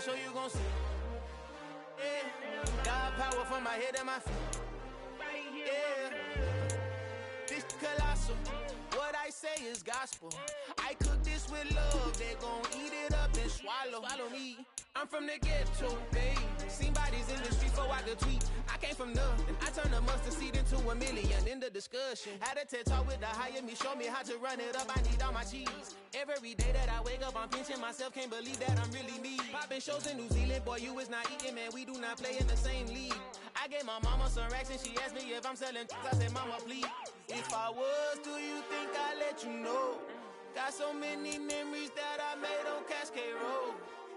show you gon' see. Yeah, God power from my head and my feet. Yeah, this colossal. What I say is gospel. I cook this with love. They gon' eat it up and swallow me. I'm from the ghetto, babe. Seen bodies in the streets before I could tweet. I came from nothing. I turned a mustard seed into a million. In the discussion, had a TED talk with the higher me. Show me how to run it up. I need all my cheese. Every day that I wake up, I'm pinching myself. Can't believe that I'm really me. Popping shows in New Zealand, boy, you is not eating, man. We do not play in the same league. I gave my mama some racks and she asked me if I'm selling. I said, mama, please. If I was, do you think I'd let you know? Got so many memories that I made on Cascade Road.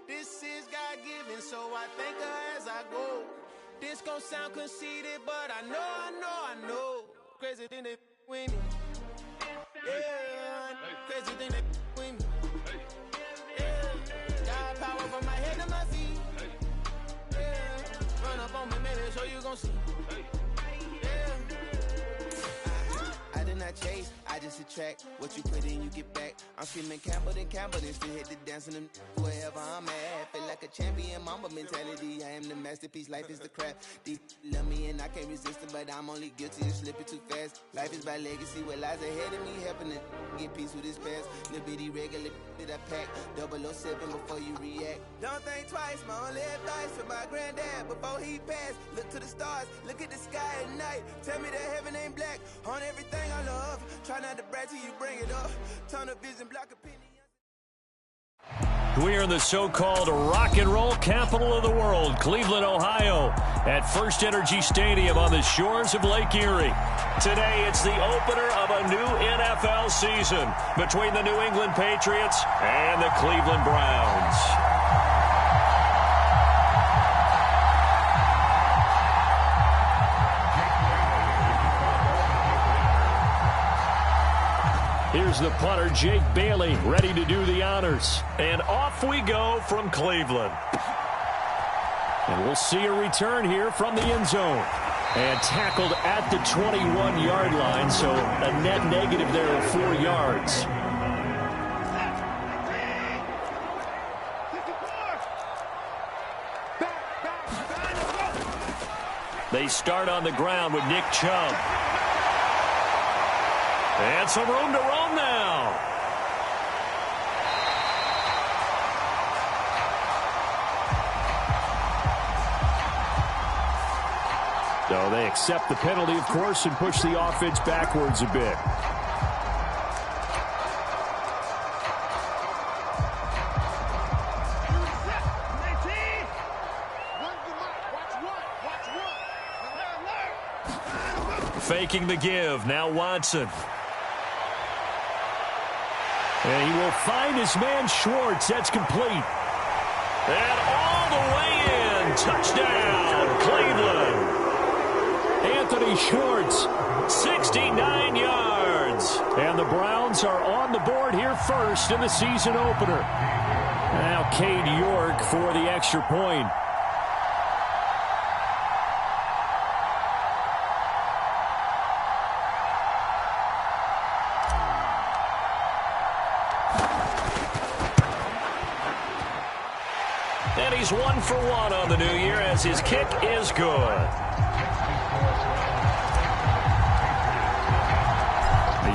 This is God-given, so I thank her as I go. This gon' sound conceited, but I know. Crazy thing they with me. Yeah, crazy thing they with me. Yeah, God power from my head to my feet. Yeah, run up on me, maybe so you gon' see. I did not chase, I just attract. What you put in, you get back. I'm screaming Campbell, then still hit the dance and wherever I'm at. Feel like a champion, mamba mentality. I am the masterpiece, life is the craft. Deep love me and I can't resist it, but I'm only guilty of slipping too fast. Life is by legacy, what lies ahead of me, helping to get peace with this past. Little bitty regular that I pack, 007 before you react. Don't think twice, my only advice for my granddad before he passed. Look to the stars, look at the sky at night. Tell me that heaven ain't black on everything I love. Try not to brag till you bring it up. Tunnel vision, block opinion. We are in the so-called rock and roll capital of the world, Cleveland, Ohio, at First Energy Stadium on the shores of Lake Erie. Today, it's the opener of a new NFL season between the New England Patriots and the Cleveland Browns. Here's the punter, Jake Bailey, ready to do the honors. And off we go from Cleveland. And we'll see a return here from the end zone. And tackled at the 21-yard line, so a net negative there of 4 yards. They start on the ground with Nick Chubb. And some room to roam now. So they accept the penalty, of course, and push the offense backwards a bit. Faking the give. Now Watson. And he will find his man Schwartz. That's complete. And all the way in. Touchdown, Cleveland. Anthony Schwartz, 69 yards. And the Browns are on the board here first in the season opener. Now Cade York for the extra point. And he's 1 for 1 on the new year as his kick is good.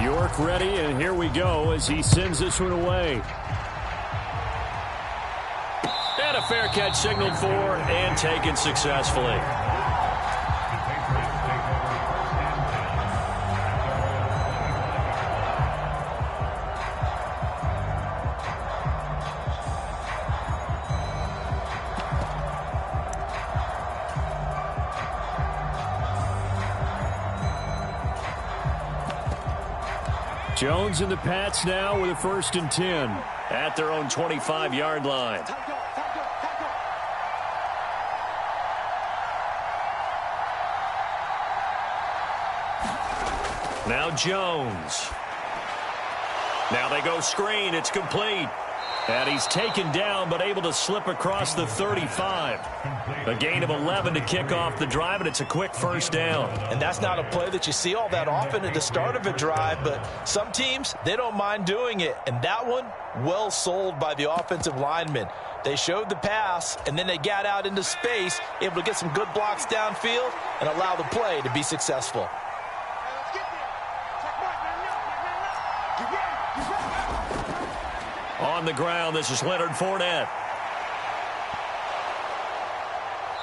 York ready, and here we go as he sends this one away. And a fair catch signaled for and taken successfully. Jones and the Pats now with a 1st and 10 at their own 25-yard line. Now Jones. Now they go screen. It's complete. And he's taken down but able to slip across the 35. A gain of 11 to kick off the drive, and it's a quick first down. And that's not a play that you see all that often at the start of a drive, but some teams, they don't mind doing it. And that one, well sold by the offensive lineman. They showed the pass, and then they got out into space, able to get some good blocks downfield and allow the play to be successful. On the ground, this is Leonard Fournette.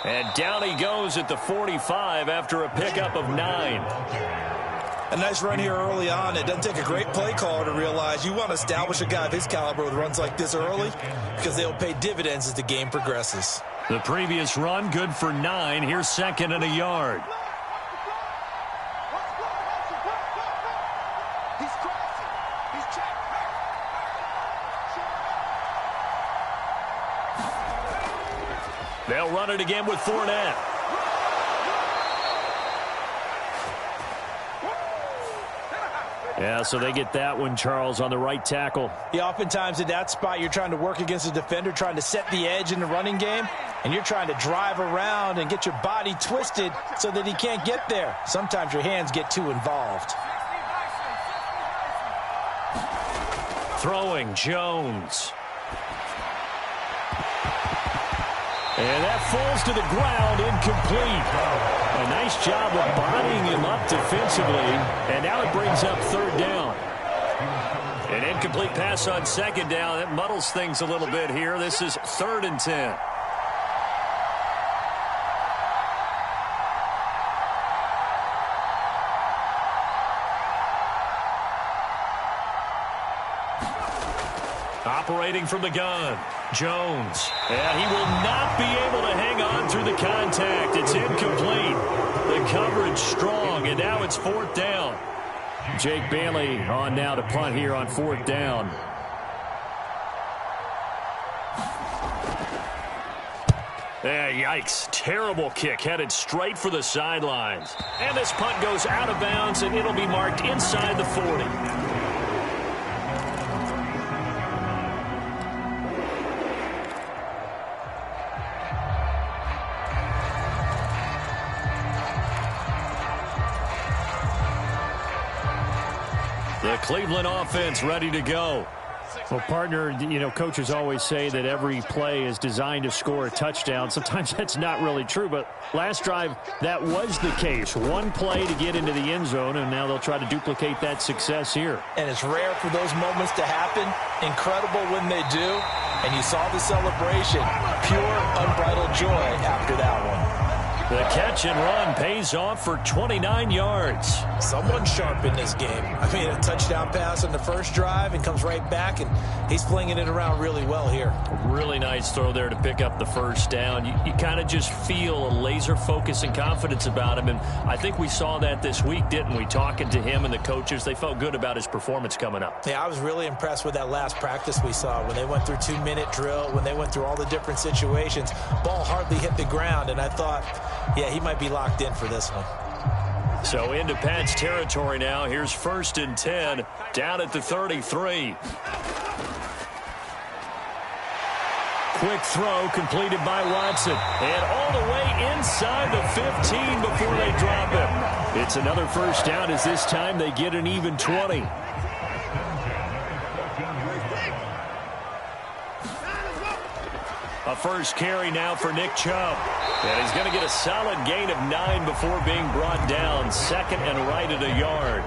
And down he goes at the 45 after a pickup of 9. A nice run here early on. It doesn't take a great play caller to realize you want to establish a guy of his caliber with runs like this early because they'll pay dividends as the game progresses. The previous run, good for 9. Here's 2nd and a yard. They'll run it again with Fournette. Yeah, so they get that one, Charles, on the right tackle. Yeah, oftentimes at that spot, you're trying to work against a defender, trying to set the edge in the running game, and you're trying to drive around and get your body twisted so that he can't get there. Sometimes your hands get too involved. Throwing, Jones. And that falls to the ground, incomplete. A nice job of bodying him up defensively, and now it brings up 3rd down. An incomplete pass on 2nd down. That muddles things a little bit here. This is 3rd and 10. Operating from the gun, Jones. And he will not be able to hang on through the contact. It's incomplete. The coverage strong, and now it's 4th down. Jake Bailey on now to punt here on 4th down. Yikes. Terrible kick headed straight for the sidelines. And this punt goes out of bounds, and it'll be marked inside the 40. The Cleveland offense ready to go. Well, partner, you know, coaches always say that every play is designed to score a touchdown. Sometimes that's not really true, but last drive, that was the case. One play to get into the end zone, and now they'll try to duplicate that success here. And it's rare for those moments to happen. Incredible when they do. And you saw the celebration. Pure, unbridled joy after that one. The catch and run pays off for 29 yards. Someone sharp in this game. I mean, a touchdown pass on the first drive and comes right back, and he's flinging it around really well here. Really nice throw there to pick up the first down. You kind of just feel a laser focus and confidence about him, and I think we saw that this week, didn't we? Talking to him and the coaches, they felt good about his performance coming up. Yeah, I was really impressed with that last practice we saw when they went through 2-minute drill, when they went through all the different situations. Ball hardly hit the ground, and I thought, yeah, he might be locked in for this one. So into Pat's territory now. Here's 1st and 10 down at the 33. Quick throw completed by Watson. And all the way inside the 15 before they drop him. It's another first down as this time they get an even 20. A first carry now for Nick Chubb. And he's going to get a solid gain of 9 before being brought down. 2nd and right at a yard.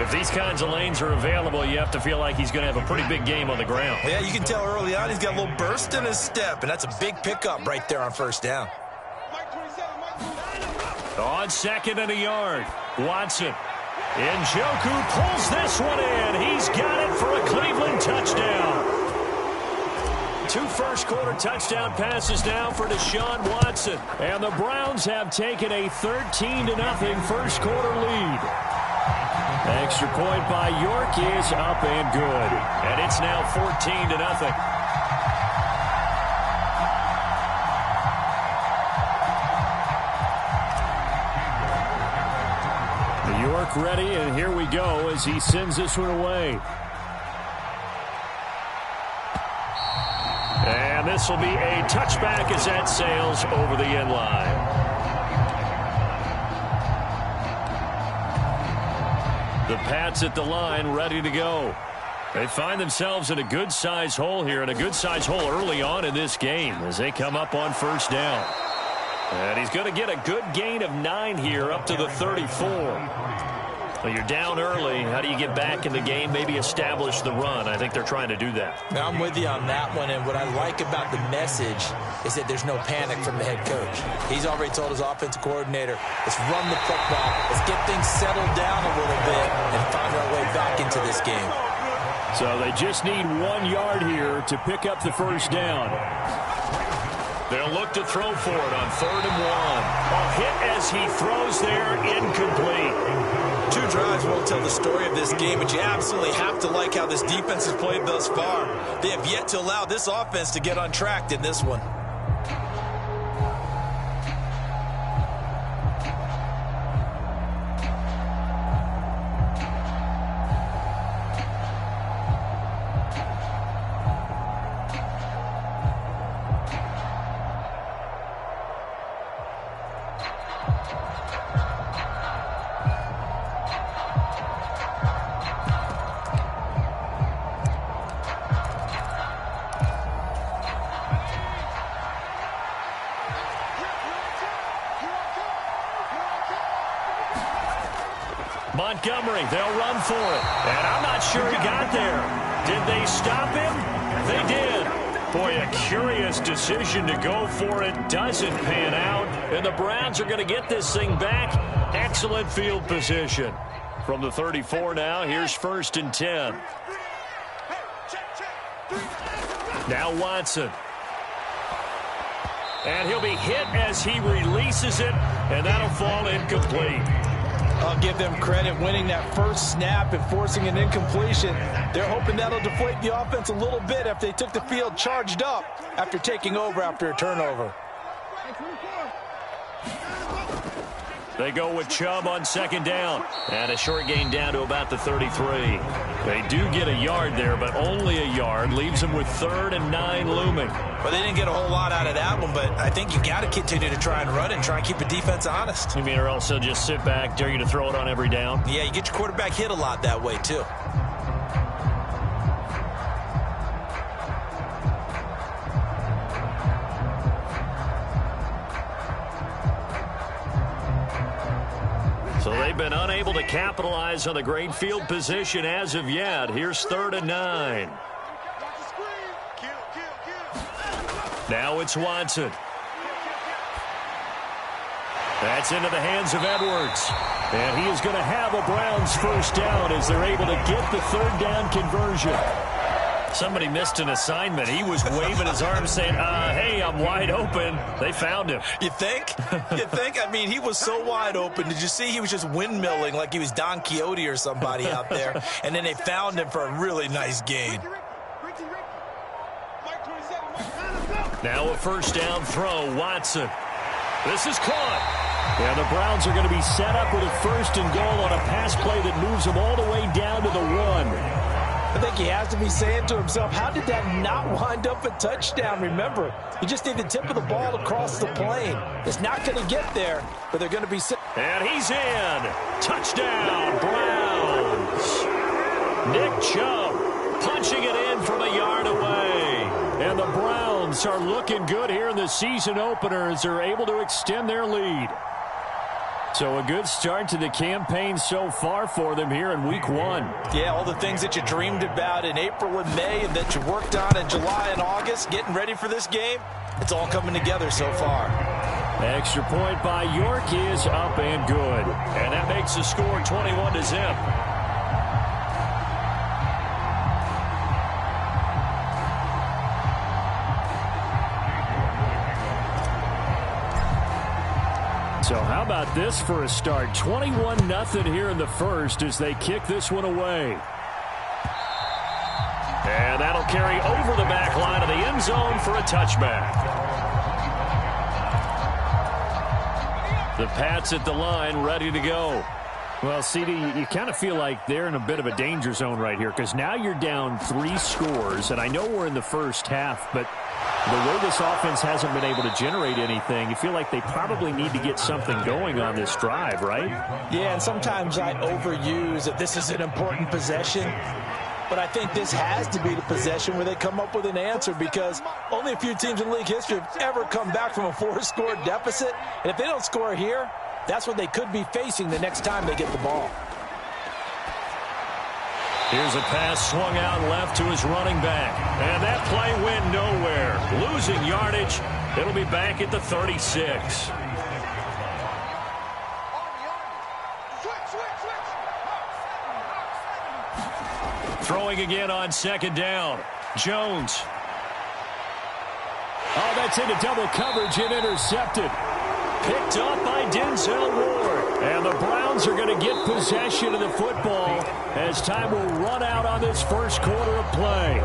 If these kinds of lanes are available, you have to feel like he's going to have a pretty big game on the ground. Yeah, you can tell early on he's got a little burst in his step, and that's a big pickup right there on first down. On 2nd and a yard, Watson. Njoku pulls this one in. He's got it for a Cleveland touchdown. 2 first-quarter touchdown passes now for Deshaun Watson. And the Browns have taken a 13-0 first-quarter lead. Extra point by York is up and good. And it's now 14-0. York ready, and here we go as he sends this one away. this will be a touchback as that sails over the end line. The Pats at the line, ready to go. They find themselves in a good-sized hole here, and a good-sized hole early on in this game as they come up on first down. And he's going to get a good gain of 9 here up to the 34. Well, you're down early. How do you get back in the game, maybe establish the run? I think they're trying to do that. Now, I'm with you on that one, and what I like about the message is that there's no panic from the head coach. He's already told his offensive coordinator, let's run the football, let's get things settled down a little bit and find our way back into this game. So they just need 1 yard here to pick up the first down. They'll look to throw for it on 3rd and 1. A hit as he throws there, incomplete. 2 drives won't tell the story of this game, but you absolutely have to like how this defense has played thus far. They have yet to allow this offense to get untracked in this one. Montgomery, they'll run for it. And I'm not sure he got there. Did they stop him? They did. Boy, a curious decision to go for it. Doesn't pan out. And the Browns are going to get this thing back. Excellent field position. From the 34 now, here's 1st and 10. Now Watson. And he'll be hit as he releases it. And that'll fall incomplete. I'll give them credit winning that first snap and forcing an incompletion. They're hoping that'll deflate the offense a little bit after they took the field charged up after taking over after a turnover. They go with Chubb on 2nd down. And a short gain down to about the 33. They do get a yard there, but only a yard. Leaves them with 3rd and 9 looming. Well, they didn't get a whole lot out of that one, but I think you got to continue to try and run and try and keep the defense honest. You mean or else they'll just sit back, dare you to throw it on every down? Yeah, you get your quarterback hit a lot that way, too. So they've been unable to capitalize on the great field position as of yet. Here's 3rd and 9. Now it's Watson. That's into the hands of Edwards. And he is going to have a Browns first down as they're able to get the 3rd down conversion. Somebody missed an assignment. He was waving his arms saying, hey, I'm wide open. They found him. You think? You think? I mean, he was so wide open. Did you see he was just windmilling like he was Don Quixote or somebody out there? And then they found him for a really nice gain. Now a first down throw, Watson. This is caught. And the Browns are going to be set up with a 1st and goal on a pass play that moves them all the way down to the 1. I think he has to be saying to himself, how did that not wind up a touchdown? Remember, you just need the tip of the ball across the plane. It's not going to get there, but they're going to be... And he's in. Touchdown, Browns. Nick Chubb punching it in from a yard away. And the Browns are looking good here in the season opener as they're able to extend their lead. So a good start to the campaign so far for them here in week 1. Yeah, all the things that you dreamed about in April and May and that you worked on in July and August, getting ready for this game, it's all coming together so far. Extra point by York is up and good. And that makes the score 21-0. So how about this for a start? 21-0 here in the first as they kick this one away. And that'll carry over the back line of the end zone for a touchback. The Pats at the line ready to go. Well, CD, you kind of feel like they're in a bit of a danger zone right here because now you're down 3 scores, and I know we're in the first half, but The way this offense hasn't been able to generate anything, you feel like they probably need to get something going on this drive, right? Yeah, and sometimes I overuse that this is an important possession. But I think this has to be the possession where they come up with an answer, because only a few teams in league history have ever come back from a 4-score deficit. And if they don't score here, that's what they could be facing the next time they get the ball. Here's a pass swung out left to his running back. And that play went nowhere. Losing yardage. It'll be back at the 36. Throwing again on second down. Jones. Oh, that's into double coverage and intercepted. Picked up by Denzel Ward. And the Browns are going to get possession of the football as time will run out on this first quarter of play.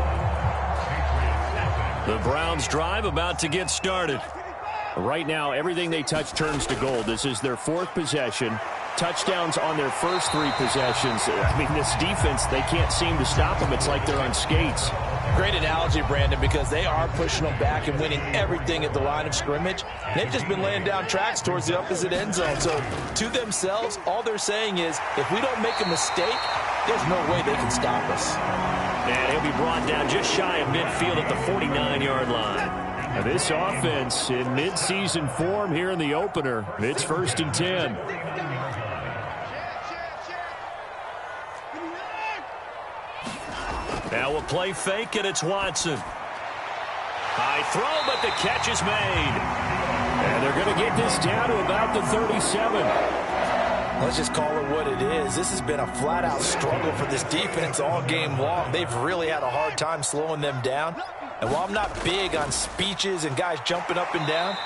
The Browns drive about to get started. Right now, everything they touch turns to gold. This is their fourth possession. Touchdowns on their first three possessions. I mean, this defense, they can't seem to stop them. It's like they're on skates. Great analogy, Brandon, because they are pushing them back and winning everything at the line of scrimmage. They've just been laying down tracks towards the opposite end zone. So to themselves, all they're saying is, if we don't make a mistake, there's no way they can stop us. And he'll be brought down just shy of midfield at the 49-yard line. Now this offense in midseason form here in the opener. It's 1st and 10. Now we'll play fake, and it's Watson. High throw, but the catch is made. And they're going to get this down to about the 37. Let's just call it what it is. This has been a flat-out struggle for this defense all game long. They've really had a hard time slowing them down. And while I'm not big on speeches and guys jumping up and down,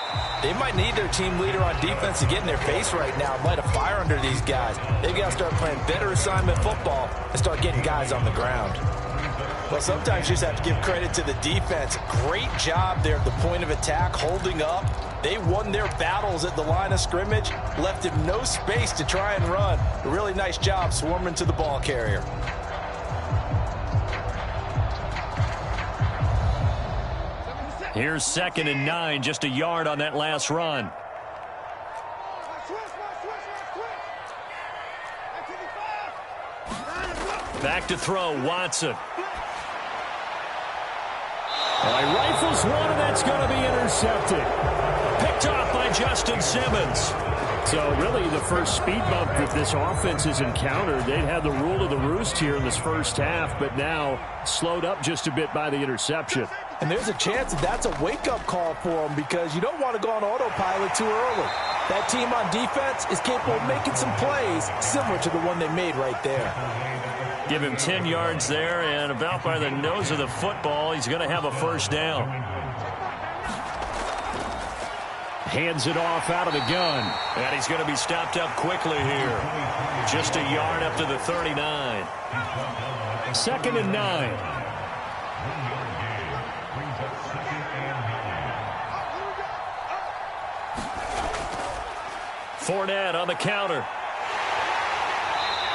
they might need their team leader on defense to get in their face right now and light a fire under these guys. They've got to start playing better assignment football and start getting guys on the ground. Well, sometimes you just have to give credit to the defense. Great job there at the point of attack, holding up. They won their battles at the line of scrimmage, left him no space to try and run. A really nice job swarming to the ball carrier. Here's 2nd and 9, just a yard on that last run. Back to throw, Watson. Well, he rifles one, and that's going to be intercepted. Picked off by Justin Simmons. So really the first speed bump that this offense has encountered, they'd had the rule of the roost here in this first half, but now slowed up just a bit by the interception. And there's a chance that that's a wake-up call for them, because you don't want to go on autopilot too early. That team on defense is capable of making some plays similar to the one they made right there. Give him 10 yards there, and about by the nose of the football, he's going to have a first down. Hands it off out of the gun. And he's going to be stopped up quickly here. Just a yard up to the 39. 2nd and 9. Fournette on the counter.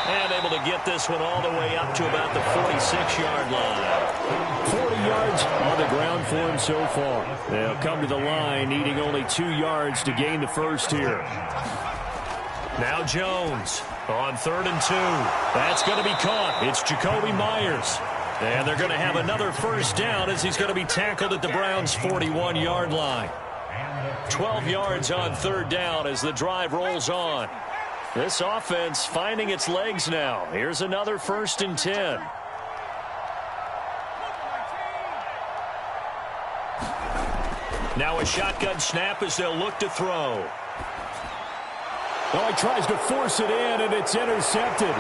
And able to get this one all the way up to about the 46-yard line. 40 yards on the ground for him so far. They'll come to the line needing only 2 yards to gain the first here. Now Jones on 3rd and 2. That's going to be caught. It's Jacoby Myers. And they're going to have another first down as he's going to be tackled at the Browns' 41-yard line. 12 yards on 3rd down as the drive rolls on. This offense finding its legs now. Here's another 1st and 10. Now a shotgun snap as they'll look to throw. Well, he tries to force it in, and it's intercepted.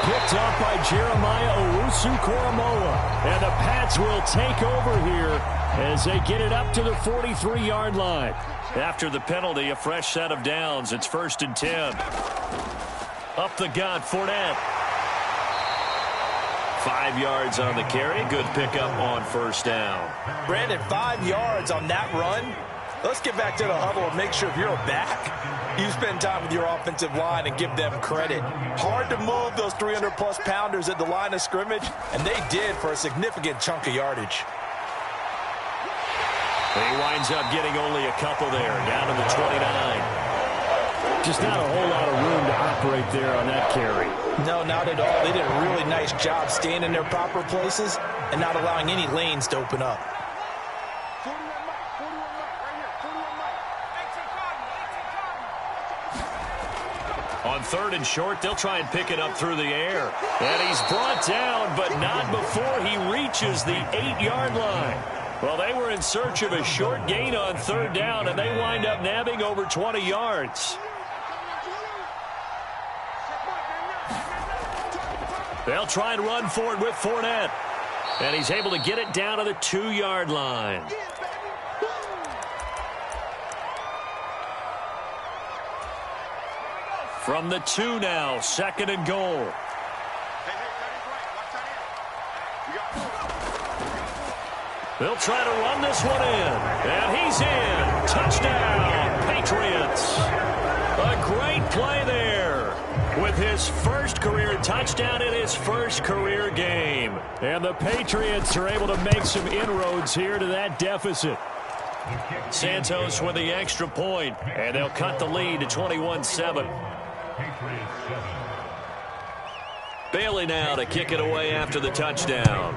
Picked up by Jeremiah Owusu-Koramoah. And the Pats will take over here as they get it up to the 43-yard line. After the penalty, a fresh set of downs. It's 1st and 10. Up the gut, Fournette. 5 yards on the carry. Good pickup on first down. Brandon, 5 yards on that run. Let's get back to the huddle and make sure if you're a back, you spend time with your offensive line and give them credit. Hard to move those 300-plus pounders at the line of scrimmage, and they did for a significant chunk of yardage. He winds up getting only a couple there, down to the 29. Just not a whole lot of room to operate there on that carry. No, not at all. They did a really nice job staying in their proper places and not allowing any lanes to open up. On 3rd and short, they'll try and pick it up through the air. And he's brought down, but not before he reaches the 8-yard line. Well, they were in search of a short gain on 3rd down, and they wind up nabbing over 20 yards. They'll try and run for it with Fournette. And he's able to get it down to the 2-yard line. From the 2 now, 2nd and goal. They'll try to run this one in. And he's in. Touchdown, Patriots. A great play there with his first career touchdown in his first career game. And the Patriots are able to make some inroads here to that deficit. Santos with the extra point, and they'll cut the lead to 21-7. Bailey now to kick it away after the touchdown.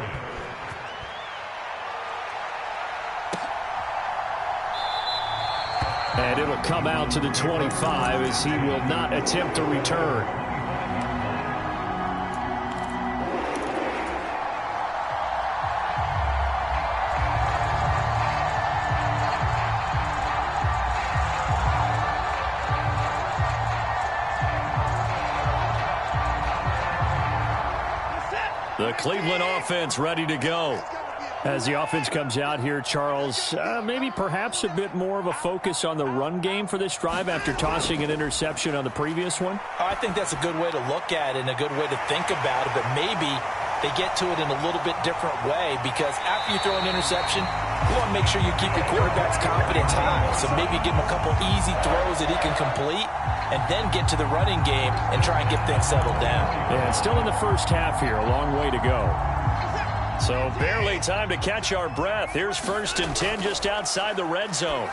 And it'll come out to the 25 as he will not attempt to return. The Cleveland offense ready to go. As the offense comes out here, Charles, maybe perhaps a bit more of a focus on the run game for this drive after tossing an interception on the previous one? I think that's a good way to look at it and a good way to think about it, but maybe they get to it in a little bit different way, because after you throw an interception, you want to make sure you keep your quarterback's confidence high. So maybe give him a couple easy throws that he can complete and then get to the running game and try and get things settled down. Yeah, still in the first half here, a long way to go. So barely time to catch our breath. Here's 1st and 10 just outside the red zone.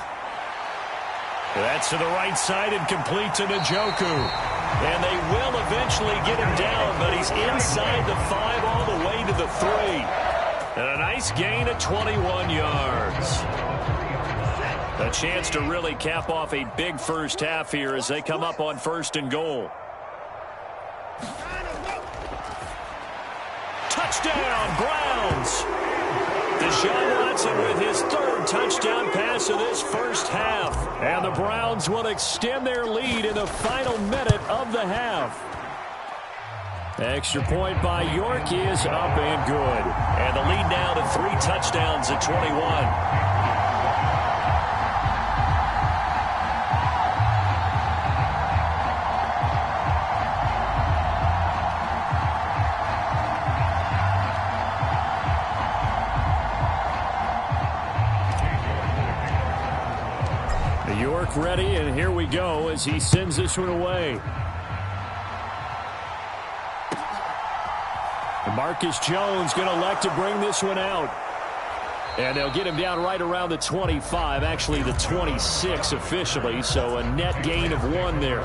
That's to the right side and complete to Njoku. And they will eventually get him down, but he's inside the 5 all the way to the 3. And a nice gain of 21 yards. A chance to really cap off a big first half here as they come up on 1st and goal. Touchdown, Browns. Deshaun Watson with his 3rd touchdown pass of this first half. And the Browns will extend their lead in the final minute of the half. Extra point by York is up and good. And the lead now to 3 touchdowns at 21. York ready, and here we go as he sends this one away. And Marcus Jones going to elect to bring this one out. And they'll get him down right around the 25, actually the 26 officially, so a net gain of 1 there.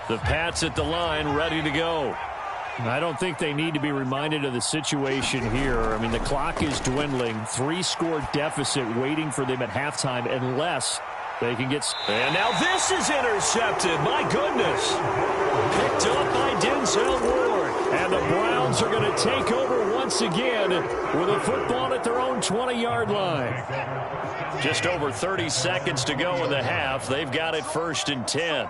The Pats at the line, ready to go. I don't think they need to be reminded of the situation here. I mean, the clock is dwindling. 3-score deficit waiting for them at halftime unless they can get... And now this is intercepted. My goodness. Picked up by Denzel Ward. And the Browns are going to take over once again with a football at their own 20-yard line. Just over 30 seconds to go in the half. They've got it 1st and 10.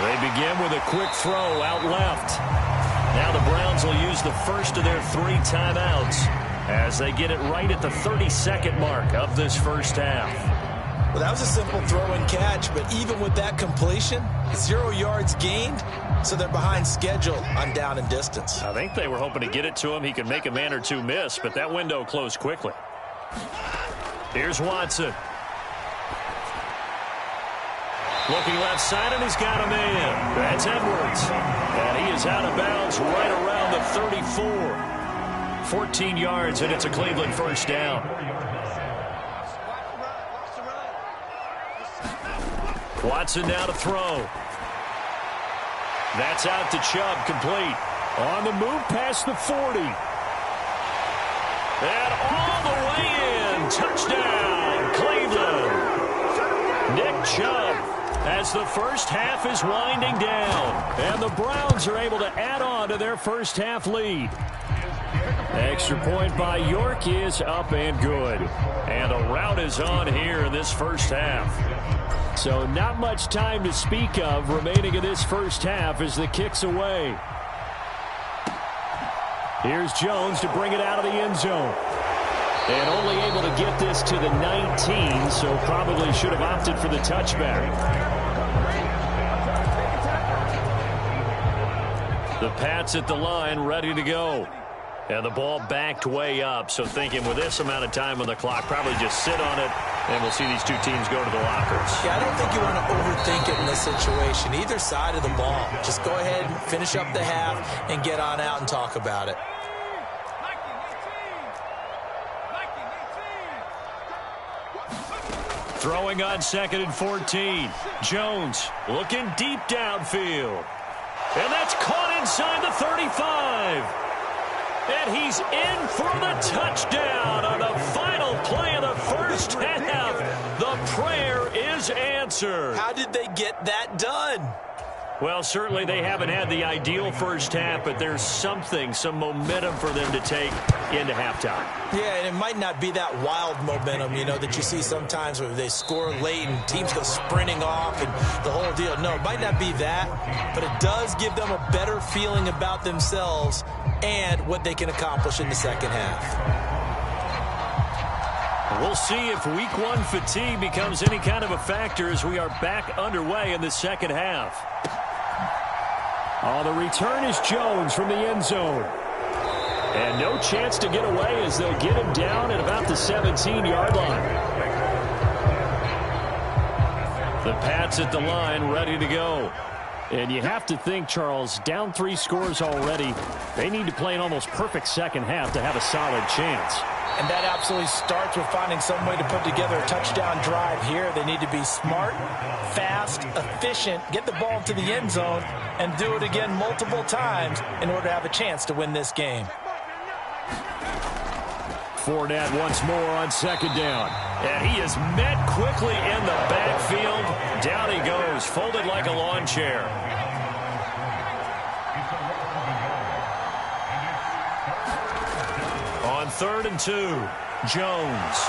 They begin with a quick throw out left. Now the Browns will use the first of their 3 timeouts as they get it right at the 32nd mark of this first half. Well, that was a simple throw and catch, but even with that completion, 0 yards gained, so they're behind schedule on down and distance. I think they were hoping to get it to him. He could make a man or two miss, but that window closed quickly. Here's Watson. Looking left side, and he's got a man. That's Edwards. And he is out of bounds right around the 34. 14 yards, and it's a Cleveland first down. Watson now to throw. That's out to Chubb, complete. On the move past the 40. And all the way in. Touchdown, Cleveland. Nick Chubb, as the first half is winding down. And the Browns are able to add on to their first half lead. Extra point by York is up and good. And a rout is on here in this first half. So not much time to speak of remaining in this first half as the kick's away. Here's Jones to bring it out of the end zone. And only able to get this to the 19, so probably should have opted for the touchback. The Pats at the line, ready to go. And the ball backed way up, so thinking with this amount of time on the clock, probably just sit on it, and we'll see these two teams go to the lockers. Yeah, I don't think you want to overthink it in this situation. Either side of the ball. Just go ahead and finish up the half and get on out and talk about it. Throwing on 2nd and 14. Jones looking deep downfield. And that's caught inside the 35. And he's in for the touchdown on the final play of the first half. The prayer is answered. How did they get that done? Well, certainly they haven't had the ideal first half, but there's something, some momentum for them to take into halftime. Yeah, and it might not be that wild momentum, you know, that you see sometimes where they score late and teams go sprinting off and the whole deal. No, it might not be that, but it does give them a better feeling about themselves and what they can accomplish in the second half. We'll see if week one fatigue becomes any kind of a factor as we are back underway in the second half. Oh, the return is Jones from the end zone. And no chance to get away as they'll get him down at about the 17-yard line. The Pats at the line, ready to go. And you have to think, Charles, down 3 scores already. They need to play an almost perfect second half to have a solid chance. And that absolutely starts with finding some way to put together a touchdown drive here. They need to be smart, fast, efficient, get the ball to the end zone, and do it again multiple times in order to have a chance to win this game. Fournette once more on 2nd down. And he is met quickly in the backfield. Down he goes, folded like a lawn chair. On 3rd and 2, Jones.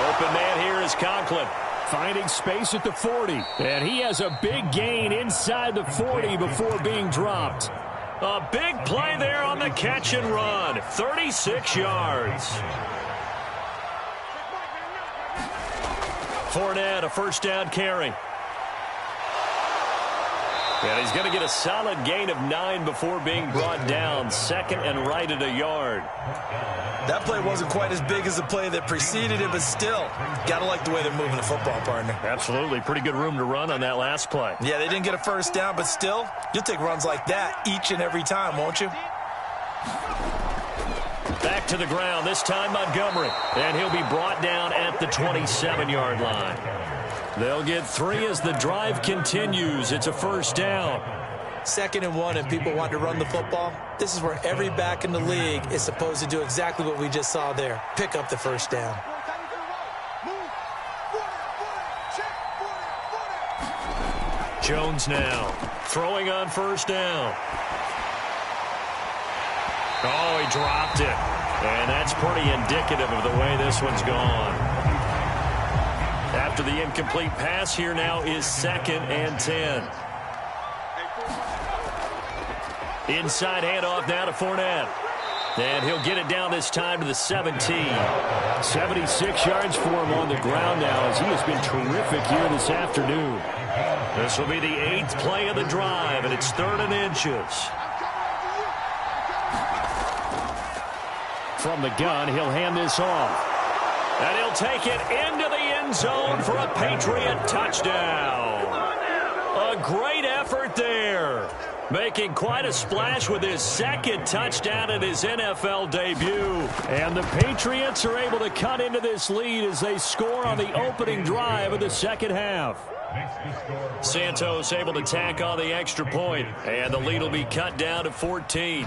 Open man here is Conklin. Finding space at the 40. And he has a big gain inside the 40 before being dropped. A big play there on the catch and run. 36 yards. Fournette, a first down carry. And he's going to get a solid gain of 9 before being brought down. 2nd and right at a yard. That play wasn't quite as big as the play that preceded it, but still, got to like the way they're moving the football, partner. Absolutely. Pretty good room to run on that last play. Yeah, they didn't get a first down, but still, you'll take runs like that each and every time, won't you? Back to the ground, this time Montgomery. And he'll be brought down at the 27-yard line. They'll get 3 as the drive continues. It's a first down. 2nd and 1, and people want to run the football. This is where every back in the league is supposed to do exactly what we just saw there. Pick up the first down. Jones now throwing on first down. Oh, he dropped it. And that's pretty indicative of the way this one's gone. After the incomplete pass, here now is 2nd and 10. Inside handoff now to Fournette. And he'll get it down this time to the 17. 76 yards for him on the ground now as he has been terrific here this afternoon. This will be the 8th play of the drive, and it's 3rd and inches. From the gun, he'll hand this off. And he'll take it into the end zone for a Patriot touchdown. A great effort there. Making quite a splash with his 2nd touchdown in his NFL debut. And the Patriots are able to cut into this lead as they score on the opening drive of the second half. Santos able to tack on the extra point, and the lead will be cut down to 14.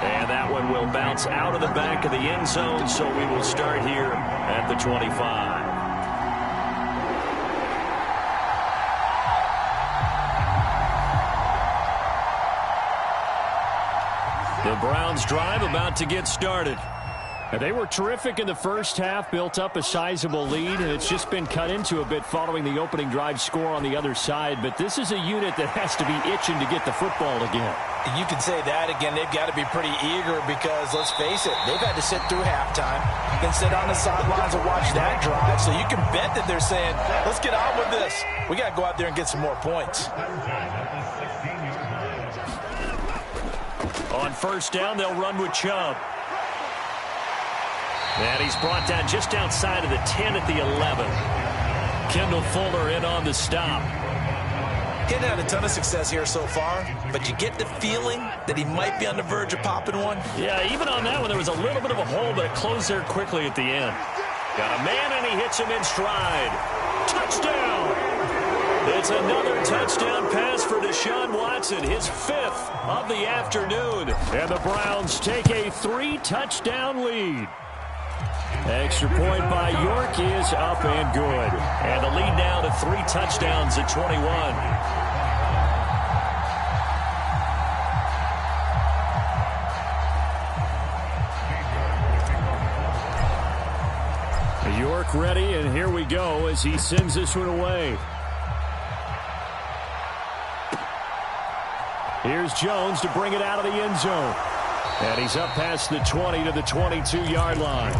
And that one will bounce out of the back of the end zone, so we will start here at the 25. The Browns drive about to get started. They were terrific in the first half, built up a sizable lead, and it's just been cut into a bit following the opening drive score on the other side. But this is a unit that has to be itching to get the football again. You can say that again. They've got to be pretty eager because, let's face it, they've had to sit through halftime, then sit on the sidelines and watch that drive. So you can bet that they're saying, let's get on with this. We got to go out there and get some more points. On first down, they'll run with Chubb. And he's brought down just outside of the 10 at the 11. Kendall Fuller in on the stop. He hasn't had a ton of success here so far, but you get the feeling that he might be on the verge of popping one. Yeah, even on that one, there was a little bit of a hole, but it closed there quickly at the end. Got a man, and he hits him in stride. Touchdown! It's another touchdown pass for Deshaun Watson, his 5th of the afternoon. And the Browns take a 3-touchdown lead. Extra point by York is up and good. And the lead now to 3 touchdowns at 21. York ready, and here we go as he sends this one away. Here's Jones to bring it out of the end zone. And he's up past the 20 to the 22-yard line.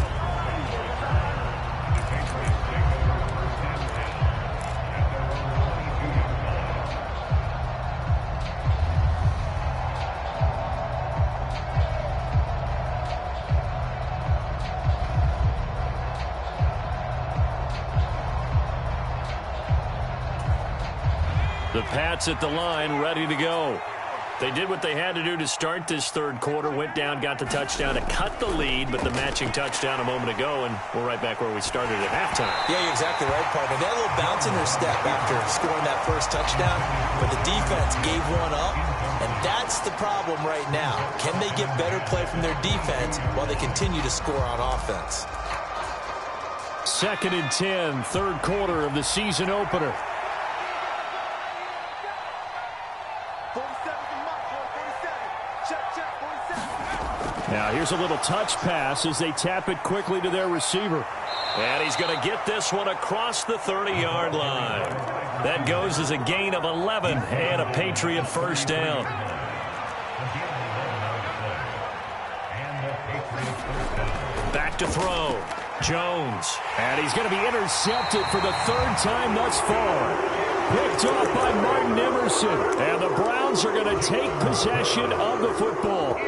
The Pats at the line, ready to go. They did what they had to do to start this third quarter, went down, got the touchdown to cut the lead, but the matching touchdown a moment ago, and we're right back where we started at halftime. Yeah, you're exactly right, partner. They had a little bounce in their step after scoring that first touchdown, but the defense gave one up, and that's the problem right now. Can they get better play from their defense while they continue to score on offense? 2nd and 10, third quarter of the season opener. Now here's a little touch pass as they tap it quickly to their receiver. And he's going to get this one across the 30-yard line. That goes as a gain of 11 and a Patriot first down. Back to throw. Jones. And he's going to be intercepted for the 3rd time thus far. Picked off by Martin Emerson. And the Browns are going to take possession of the football.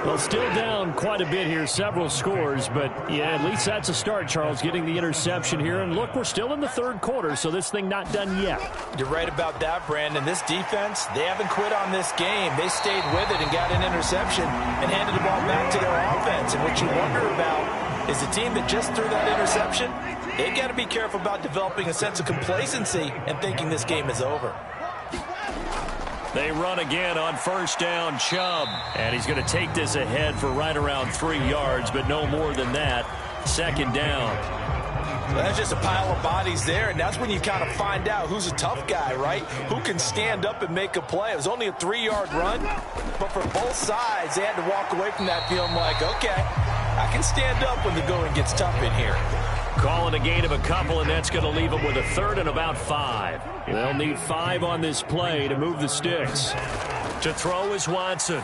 Well, still down quite a bit here, several scores, but yeah, at least that's a start, Charles, getting the interception here. And look, we're still in the third quarter, so this thing not done yet. You're right about that, Brandon. This defense, they haven't quit on this game. They stayed with it and got an interception and handed the ball back to their offense. And what you wonder about is the team that just threw that interception, they've got to be careful about developing a sense of complacency and thinking this game is over. They run again on first down, Chubb. And he's going to take this ahead for right around 3 yards, but no more than that. 2nd down. Well, that's just a pile of bodies there, and that's when you kind of find out who's a tough guy, right? Who can stand up and make a play. It was only a 3-yard run, but for both sides, they had to walk away from that feeling like, okay, I can stand up when the going gets tough in here. Calling a gain of a couple, and that's going to leave them with a 3rd and about 5. They'll need 5 on this play to move the sticks. To throw is Watson.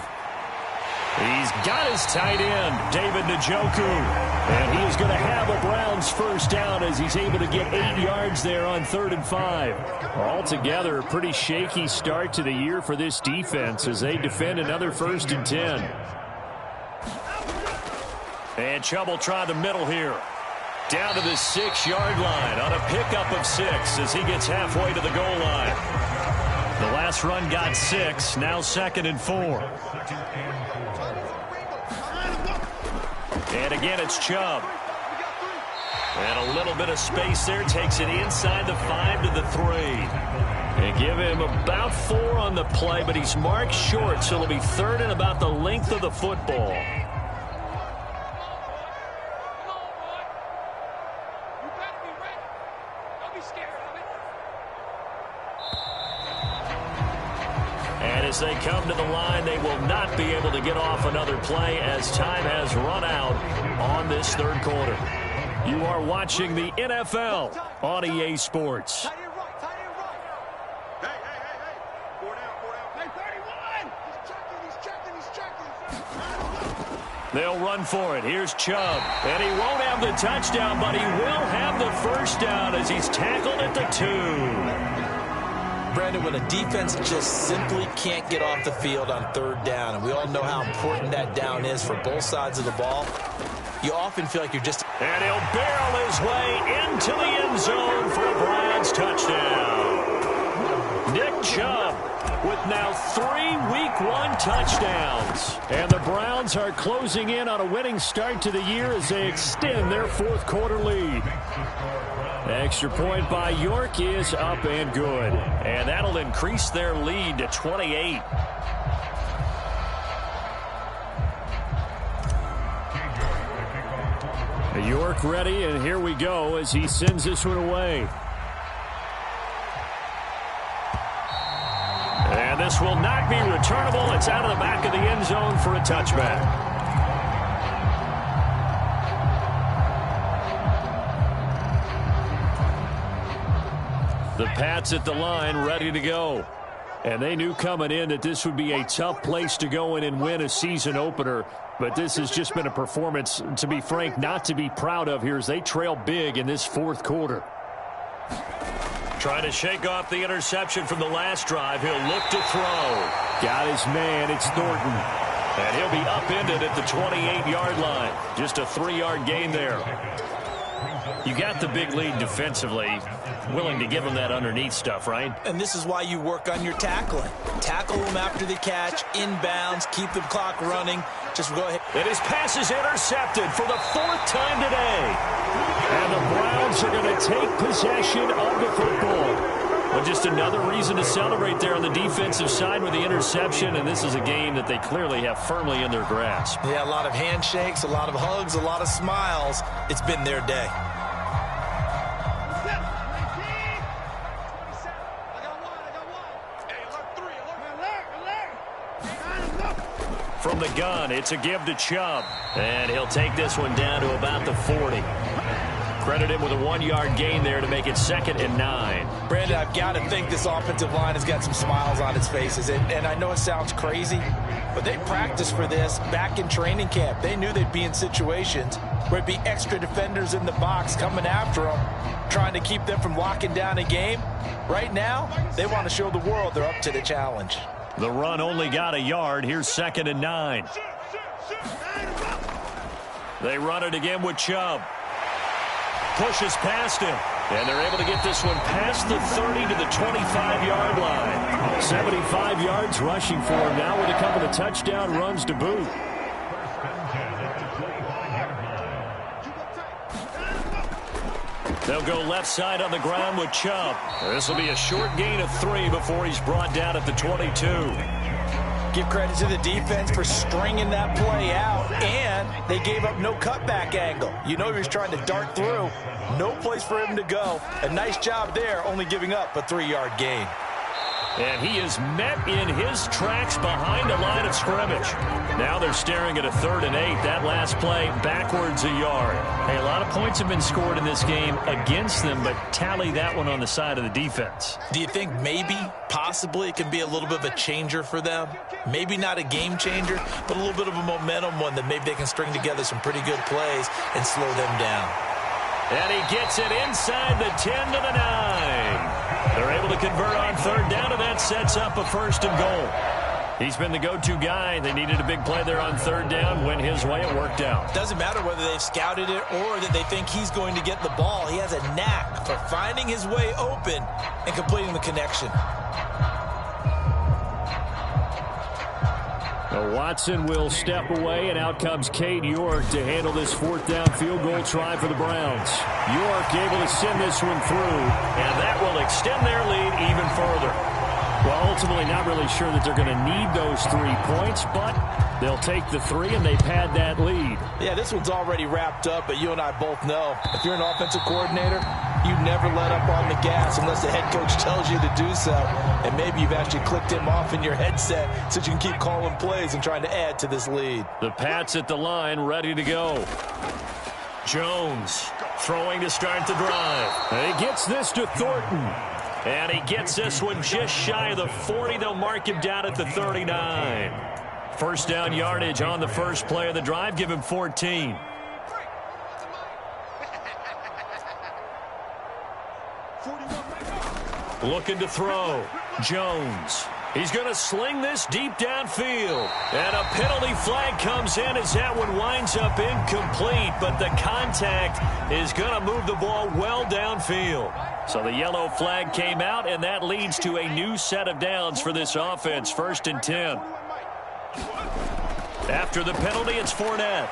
He's got his tight end, David Njoku. And he is going to have a Browns first down as he's able to get 8 yards there on 3rd and 5. Altogether, a pretty shaky start to the year for this defense as they defend another 1st and 10. And Chubb will try the middle here. Down to the 6-yard line on a pickup of 6 as he gets halfway to the goal line. The last run got 6, now 2nd and 4. And again, it's Chubb. And a little bit of space there. Takes it inside the 5 to the 3. And give him about 4 on the play, but he's marked short, so it'll be 3rd and about the length of the football. And as they come to the line, they will not be able to get off another play as time has run out on this 3rd quarter. You are watching the NFL on EA Sports. They'll run for it. Here's Chubb. And he won't have the touchdown, but he will have the first down as he's tackled at the 2. Brandon, when a defense just simply can't get off the field on 3rd down, and we all know how important that down is for both sides of the ball, you often feel like you're just... And he'll barrel his way into the end zone for a Browns touchdown. Nick Chubb with now 3 Week 1 touchdowns. And the Browns are closing in on a winning start to the year as they extend their 4th quarter lead. Extra point by York is up and good. And that'll increase their lead to 28. York ready, and here we go as he sends this one away. And this will not be returnable. It's out of the back of the end zone for a touchback. The Pats at the line ready to go. And they knew coming in that this would be a tough place to go in and win a season opener. But this has just been a performance, to be frank, not to be proud of here as they trail big in this 4th quarter. Trying to shake off the interception from the last drive. He'll look to throw. Got his man. It's Thornton. And he'll be upended at the 28-yard line. Just a 3-yard gain there. You got the big lead defensively. Willing to give him that underneath stuff, right? And this is why you work on your tackling. Tackle them after the catch, inbounds, keep the clock running. Just go ahead. And his pass is intercepted for the 4th time today. And the Browns are going to take possession of the football. But just another reason to celebrate there on the defensive side with the interception. And this is a game that they clearly have firmly in their grasp. Yeah, a lot of handshakes, a lot of hugs, a lot of smiles. It's been their day. From the gun, it's a give to Chubb. And he'll take this one down to about the 40. Credit him with a 1-yard gain there to make it 2nd and 9. Brandon, I've got to think this offensive line has got some smiles on its faces. And I know it sounds crazy, but they practiced for this back in training camp. They knew they'd be in situations where it'd be extra defenders in the box coming after them, trying to keep them from locking down a game. Right now, they want to show the world they're up to the challenge. The run only got a yard. Here's 2nd and 9. They run it again with Chubb. Pushes past him. And they're able to get this one past the 30 to the 25-yard line. 75 yards rushing for him now with a couple of touchdown runs to boot. They'll go left side on the ground with Chubb. This will be a short gain of 3 before he's brought down at the 22. Give credit to the defense for stringing that play out, and they gave up no cutback angle. You know he was trying to dart through. No place for him to go. A nice job there, only giving up a 3-yard gain. And he is met in his tracks behind the line of scrimmage. Now they're staring at a 3rd and 8. That last play, backwards a yard. Hey, a lot of points have been scored in this game against them, but tally that one on the side of the defense. Do you think maybe, possibly, it can be a little bit of a changer for them? Maybe not a game changer, but a little bit of a momentum one that maybe they can string together some pretty good plays and slow them down. And he gets it inside the 10 to the 9. They're able to convert on 3rd down, and that sets up a 1st and goal. He's been the go-to guy. They needed a big play there on 3rd down. Went his way. It worked out. Doesn't matter whether they've scouted it or that they think he's going to get the ball. He has a knack for finding his way open and completing the connection. Watson will step away, and out comes Cade York to handle this 4th down field goal try for the Browns. York able to send this one through, and that will extend their lead even further. Well, ultimately not really sure that they're going to need those 3 points, but they'll take the 3, and they've had that lead. Yeah, this one's already wrapped up, but you and I both know if you're an offensive coordinator, you never let up on the gas unless the head coach tells you to do so. And maybe you've actually clicked him off in your headset so you can keep calling plays and trying to add to this lead. The Pats at the line, ready to go. Jones throwing to start the drive. And he gets this to Thornton. And he gets this one just shy of the 40. They'll mark him down at the 39. 1st down yardage on the first play of the drive. Give him 14. Looking to throw. Jones. He's going to sling this deep downfield. And a penalty flag comes in as that one winds up incomplete. But the contact is going to move the ball well downfield. So the yellow flag came out, and that leads to a new set of downs for this offense. 1st and 10. After the penalty, it's Fournette.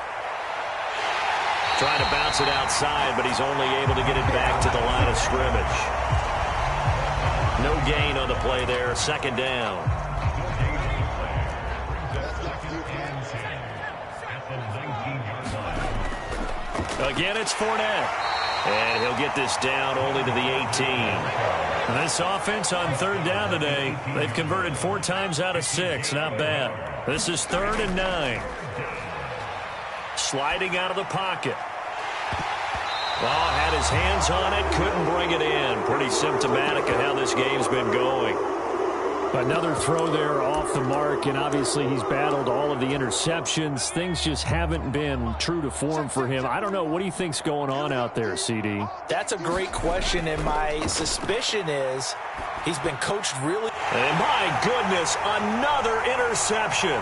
Trying to bounce it outside, but he's only able to get it back to the line of scrimmage. No gain on the play there. 2nd down. Again, it's Fournette. And he'll get this down only to the 18. This offense on 3rd down today, they've converted 4 times out of 6. Not bad. This is 3rd and 9. Sliding out of the pocket. Well, had his hands on it, couldn't bring it in. Pretty symptomatic of how this game's been going. Another throw there off the mark, and obviously he's battled all of the interceptions. Things just haven't been true to form for him. I don't know. What do you think's going on out there, CD? That's a great question, and my suspicion is he's been coached really. And my goodness, another interception.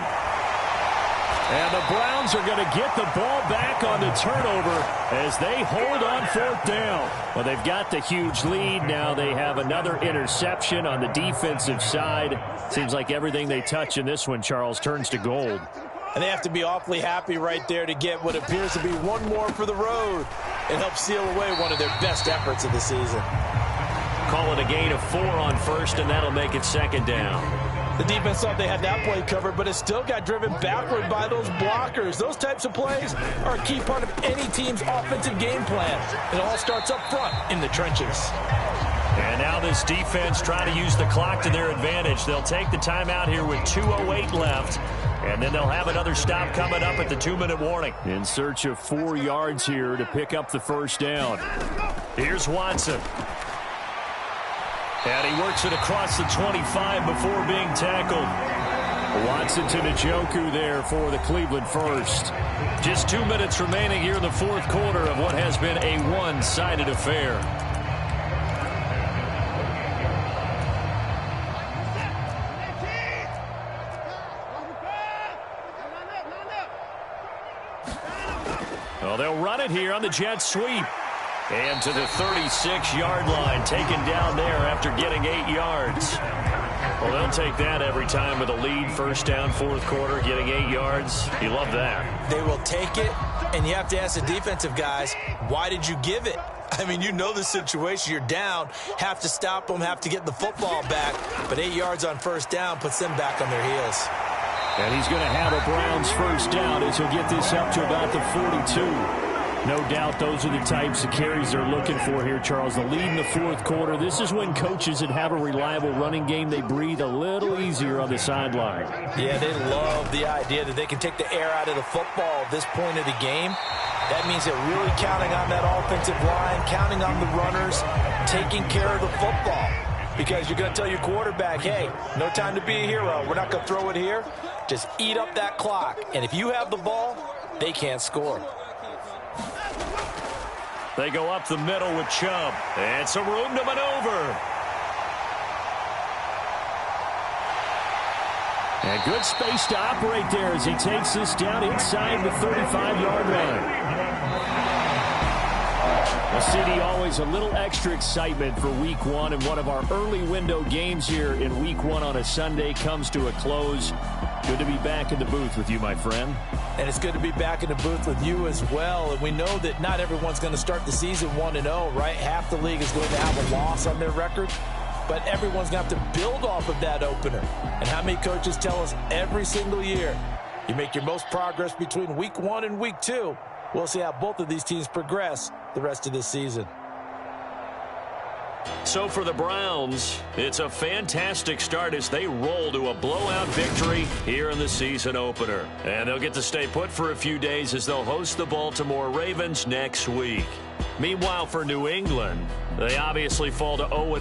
And the Browns are going to get the ball back on the turnover as they hold on 4th down. Well, they've got the huge lead. Now they have another interception on the defensive side. Seems like everything they touch in this one, Charles, turns to gold. And they have to be awfully happy right there to get what appears to be one more for the road and help seal away one of their best efforts of the season. Call it a gain of 4 on 1st, and that'll make it 2nd down. The defense thought they had that play covered, but it still got driven backward by those blockers. Those types of plays are a key part of any team's offensive game plan. It all starts up front in the trenches. And now this defense trying to use the clock to their advantage. They'll take the timeout here with 2:08 left, and then they'll have another stop coming up at the 2-minute warning. In search of 4 yards here to pick up the 1st down. Here's Watson. And he works it across the 25 before being tackled. Watson to Njoku there for the Cleveland first. Just 2 minutes remaining here in the 4th quarter of what has been a one-sided affair. Well, they'll run it here on the jet sweep. And to the 36-yard line, taken down there after getting 8 yards. Well, they'll take that every time with a lead. 1st down, 4th quarter, getting 8 yards. You love that. They will take it, and you have to ask the defensive guys, why did you give it? I mean, you know the situation. You're down, have to stop them, have to get the football back. But 8 yards on 1st down puts them back on their heels. And he's going to have a Browns 1st down as he'll get this up to about the 42. No doubt those are the types of carries they're looking for here, Charles. The lead in the fourth quarter. This is when coaches that have a reliable running game, they breathe a little easier on the sideline. Yeah, they love the idea that they can take the air out of the football at this point of the game. That means they're really counting on that offensive line, counting on the runners, taking care of the football. Because you're going to tell your quarterback, hey, no time to be a hero. We're not going to throw it here. Just eat up that clock. And if you have the ball, they can't score. They go up the middle with Chubb. And some room to maneuver. And good space to operate there as he takes this down inside the 35-yard line. Well, CD, always a little extra excitement for Week 1, and one of our early window games here in Week 1 on a Sunday comes to a close. Good to be back in the booth with you, my friend. And it's good to be back in the booth with you as well. And we know that not everyone's going to start the season 1-0, right? Half the league is going to have a loss on their record. But everyone's going to have to build off of that opener. And how many coaches tell us every single year, you make your most progress between Week 1 and Week 2. We'll see how both of these teams progress the rest of this season. So for the Browns, it's a fantastic start as they roll to a blowout victory here in the season opener. And they'll get to stay put for a few days as they'll host the Baltimore Ravens next week. Meanwhile, for New England, they obviously fall to 0-.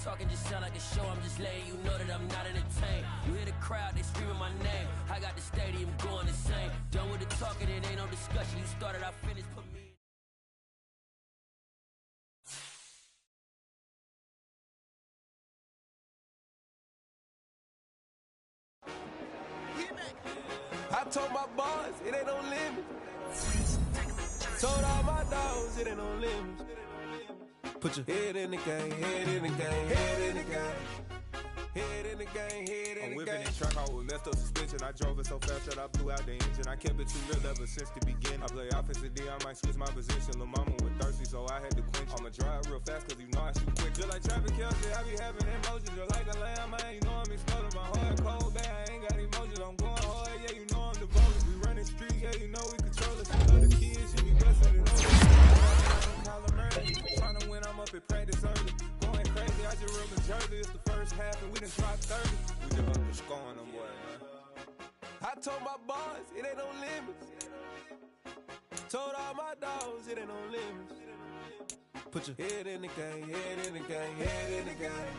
Talking just sound like a show, I'm just letting you know that I'm not entertained. You hear the crowd, they screaming my name. I got the stadium going insane. Done with the talking, it ain't no discussion. You started, I finished, put me. I told my boss, it ain't no limit. Told all my dogs, it ain't no limit. Put your head in the game, head in the game, head in the game. Head in the game, head in the game. I'm whipping this truck out with messed up suspension. I drove it so fast that I blew out the engine. I kept it too real ever since the beginning. I play offensive D, I might switch my position. Lil' mama was thirsty, so I had to quench. I'ma drive real fast, cause you know I shoot quick. Just like Travis Kelce, I be having emotions. Just like a lamb, man, you know I'm exploding. My heart cold, bad, I ain't got emotions. I'm going hard, yeah, you know I'm devoted. We running streets, yeah, you know we control it. Other kids, you be blessing it over. Trying to win, I'm up at practice early. Going crazy, I just real in Jersey. It's the first half and we done dropped 30. We just up and scoring them, boy, man. I told my boys, it ain't no limits. Told all my dogs, it ain't no limits. Put your head in the game, head in the game, head in the game.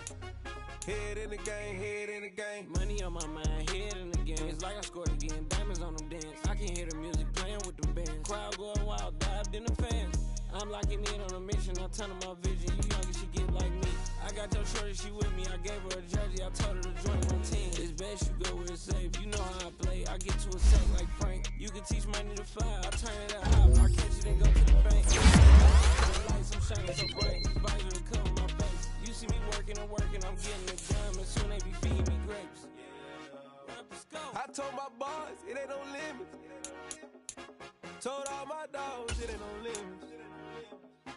Head in the game, head in the game. Money on my mind, head in the game. It's like I scored again, diamonds on them dance. I can hear the music playing with them bands. Crowd going wild, dived in the fans. I'm locking in on a mission, I'm telling my vision. You young and she get like me. I got your shorty, she with me. I gave her a jersey, I told her to join my team. It's best you go where it's safe. You know how I play. I get to a sack like Frank. You can teach money to fly. I turn it up high. I catch it and go to the bank. The lights, I'm shining so bright. Visor to cover my face. You see me working and working. I'm getting it done. And soon they be feeding me grapes. I told my boys, it ain't no limits. Told all my dogs, it ain't no limits.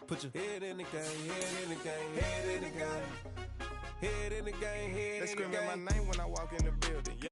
Put your head in the game, head in the game, head in the game. Head in the game, head in the game. They screaming my name when I walk in the building, yeah.